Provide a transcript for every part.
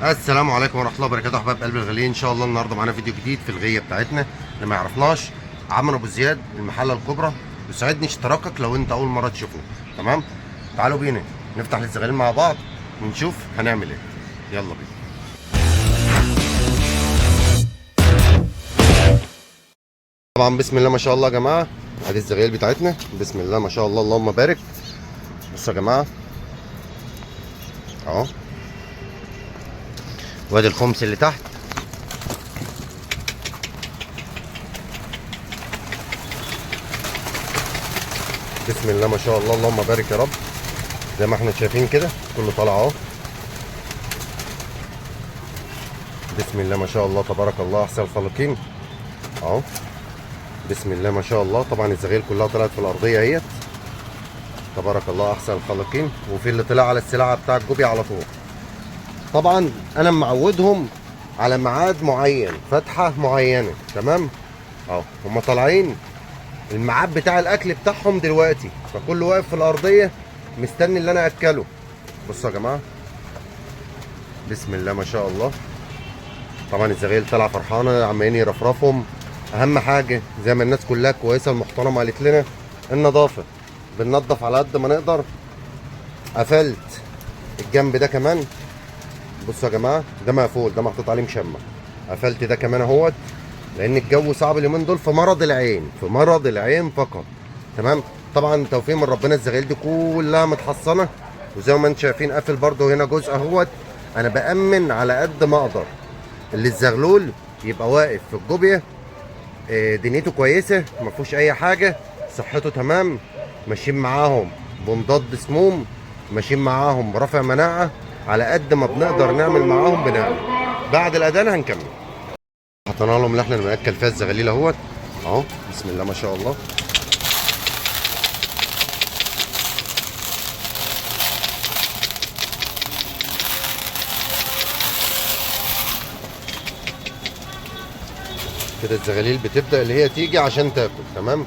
السلام عليكم ورحمه الله وبركاته. احباب قلب الغاليين، ان شاء الله النهارده معانا فيديو جديد في الغيه بتاعتنا. اللي ما يعرفناش، عمرو ابو زياد، المحله الكبرى. يسعدني اشتراكك لو انت اول مره تشوفه. تمام، تعالوا بينا نفتح الزغالين مع بعض ونشوف هنعمل ايه. يلا بينا. طبعا بسم الله ما شاء الله يا جماعه، ادي الزغالين بتاعتنا. بسم الله ما شاء الله، اللهم بارك. بصوا يا جماعه اهو، وادي الخمس اللي تحت. بسم الله ما شاء الله، اللهم بارك يا رب. زي ما احنا شايفين كده كله طالع اهو. بسم الله ما شاء الله، تبارك الله، احسن الخالقين اهو. بسم الله ما شاء الله. طبعا الزغيل كلها طلعت في الارضيه اهيت. تبارك الله، احسن الخالقين. وفي اللي طلع على السلعه بتاع الجوبي على طول. طبعا انا معودهم على ميعاد معين، فتحه معينه. تمام اهو، هم طالعين الميعاد بتاع الاكل بتاعهم دلوقتي، فكله واقف في الارضيه مستني اللي انا اكله. بصوا يا جماعه، بسم الله ما شاء الله. طبعا الزغيل طالعه فرحانه، عمالين يرفرفهم. اهم حاجه زي ما الناس كلها كويسه المحترمه قالت لنا، النظافه. بننظف على قد ما نقدر. قفلت الجنب ده كمان. بصوا يا جماعه، ده مقفول، ده محطوط عليه مشمع. قفلت ده كمان اهوت، لان الجو صعب اليومين دول في مرض العين، في مرض العين فقط. تمام. طبعا توفيق من ربنا، الزغاليل دي كلها متحصنه. وزي ما انتم شايفين قافل برده هنا جزء اهوت. انا بامن على قد ما اقدر اللي الزغلول يبقى واقف في الجوبيه، دنيته كويسه، ما فيهوش اي حاجه، صحته تمام. ماشيين معاهم بمضاد سموم، ماشيين معاهم برفع مناعه. على قد ما بنقدر نعمل معاهم بنعمل. بعد الاذان هنكمل. حطينا لهم اللي احنا بناكل فيها الزغاليل اهوت اهو. بسم الله ما شاء الله. كده الزغاليل بتبدا اللي هي تيجي عشان تاكل. تمام،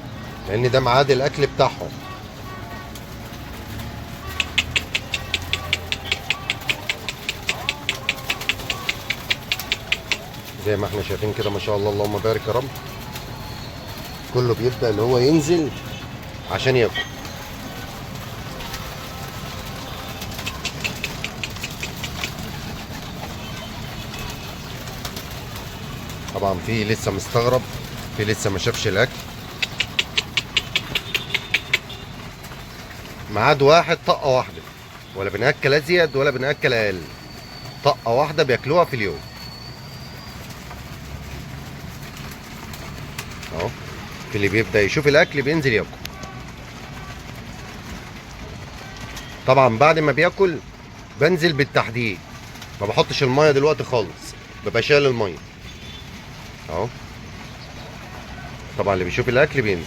لان ده ميعاد الاكل بتاعهم. زي ما احنا شايفين كده ما شاء الله، اللهم بارك يا رب. كله بيبدا اللي هو ينزل عشان ياكل. طبعا في لسه مستغرب، في لسه ما شافش الاكل. ميعاد واحد، طقه واحده، ولا بناكل ازيد ولا بناكل اقل. طقه واحده بياكلوها في اليوم اهو. في اللي بيبدا يشوف الاكل بينزل ياكل. طبعا بعد ما بياكل بنزل بالتحديد، ما بحطش الميه دلوقتي خالص، ببقى شايل الميه اهو. طبعا اللي بيشوف الاكل بينزل.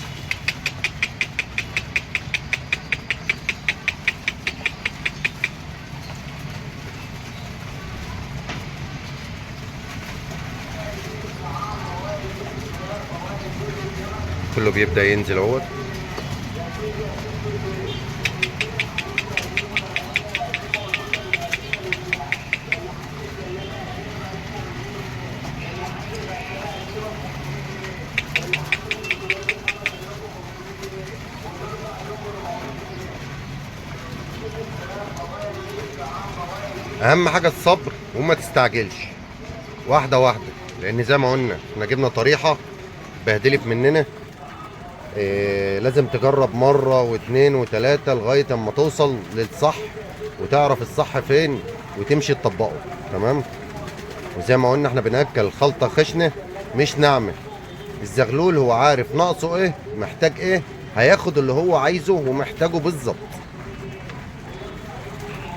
كله بيبدا ينزل اهوت. اهم حاجه الصبر وما تستعجلش، واحده واحده. لان زي ما قلنا احنا جبنا طريحه بهدلت مننا. لازم تجرب مره واثنين وثلاثه لغايه اما توصل للصح، وتعرف الصح فين وتمشي تطبقه. تمام. وزي ما قلنا احنا بناكل خلطه خشنه مش ناعمه. الزغلول هو عارف ناقصه ايه، محتاج ايه، هياخد اللي هو عايزه ومحتاجه بالظبط.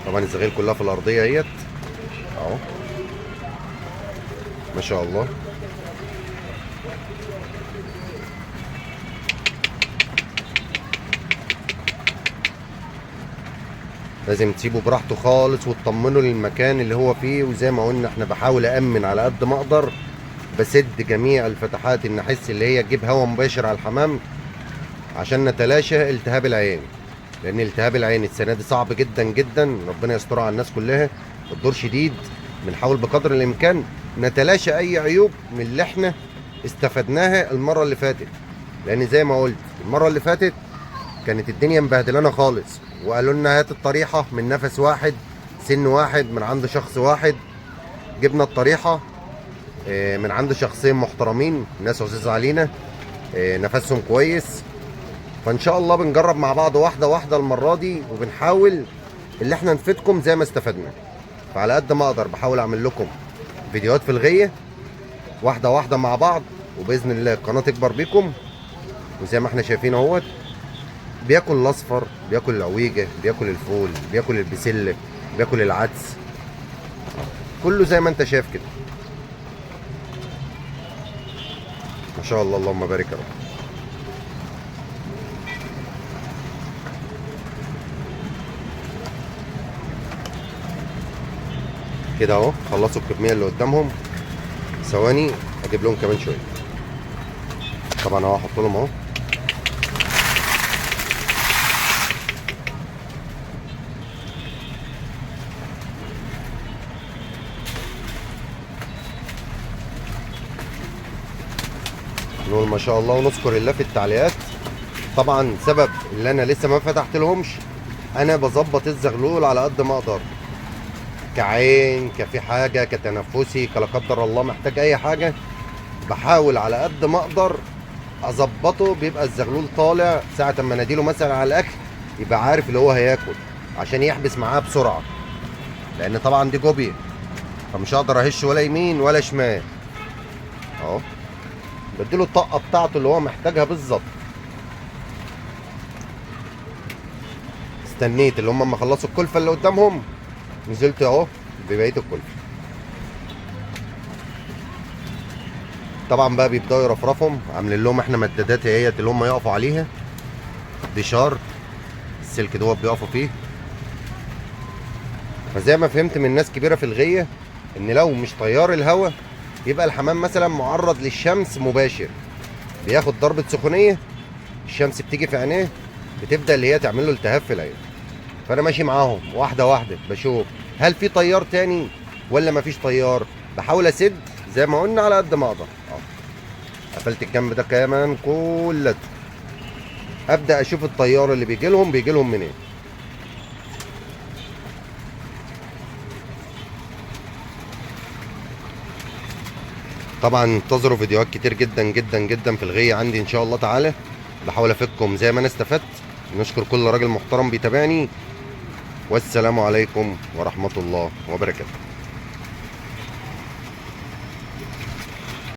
طبعا الزغاليل كلها في الارضيه اهيت اهو، ما شاء الله. لازم تسيبه براحته خالص وتطمنه للمكان اللي هو فيه. وزي ما قلنا احنا بحاول امن على قد ما اقدر، بسد جميع الفتحات النحس اللي هي تجيب هواء مباشر على الحمام، عشان نتلاشى التهاب العين. لان التهاب العين السنه دي صعب جدا جدا، ربنا يسترها على الناس كلها. الدور شديد بنحاول بقدر الامكان نتلاشى اي عيوب من اللي احنا استفدناها المره اللي فاتت، لان زي ما قلت المره اللي فاتت كانت الدنيا مبهدلانا خالص، وقالوا لنا هات الطريحه من نفس واحد سن واحد من عند شخص واحد. جبنا الطريحه من عند شخصين محترمين، ناس عزيز علينا، نفسهم كويس. فان شاء الله بنجرب مع بعض واحده واحده المره دي، وبنحاول اللي احنا نفيدكم زي ما استفدنا. فعلى قد ما اقدر بحاول اعمل لكم فيديوهات في الغيه واحده واحده مع بعض، وباذن الله القناه تكبر بيكم. وزي ما احنا شايفين اهوت، بياكل الاصفر، بياكل العويجه، بياكل الفول، بياكل البسله، بياكل العدس، كله زي ما انت شايف كده. ما شاء الله اللهم بارك يا رب. كده اهو خلصوا الكميه اللي قدامهم. ثواني اجيب لهم كمان شويه. طبعا اهو هحط لهم اهو. نقول ما شاء الله ونذكر الله في التعليقات. طبعا سبب اللي انا لسه ما فتحت لهمش، انا بظبط الزغلول على قد ما اقدر، كعين، كفي حاجه، كتنفسي، كلا قدر الله محتاج اي حاجه، بحاول على قد ما اقدر اظبطه. بيبقى الزغلول طالع ساعه ما اناديله مثلا على الاكل يبقى عارف اللي هو هياكل، عشان يحبس معاه بسرعه، لان طبعا دي جوبيه، فمش هقدر اهش ولا يمين ولا شمال. اهو بديله الطاقه بتاعته اللي هو محتاجها بالظبط. استنيت اللي هم اما خلصوا الكلفه اللي قدامهم، نزلت اهو ببقيه الكلفه. طبعا بقى بيبداوا يرفرفهم، عاملين لهم احنا مدادات اهيت اللي هم يقفوا عليها، ديشار السلك دوت بيقفوا فيه. فزي ما فهمت من ناس كبيره في الغيه، ان لو مش طيار الهواء يبقى الحمام مثلا معرض للشمس مباشر، بياخد ضربه سخونيه، الشمس بتيجي في عينيه، بتبدا اللي هي تعمل له التهاب في العين. فانا ماشي معاهم واحده واحده، بشوف هل في طيار تاني ولا مفيش طيار، بحاول اسد زي ما قلنا على قد ما اقدر. قفلت الجنب ده كمان كلته، ابدا اشوف الطيار اللي بيجي لهم منين. طبعا انتظروا فيديوهات كتير جدا جدا جدا في الغيه عندي ان شاء الله تعالى، بحاول افيدكم زي ما انا استفدت. نشكر كل راجل محترم بيتابعني، والسلام عليكم ورحمه الله وبركاته.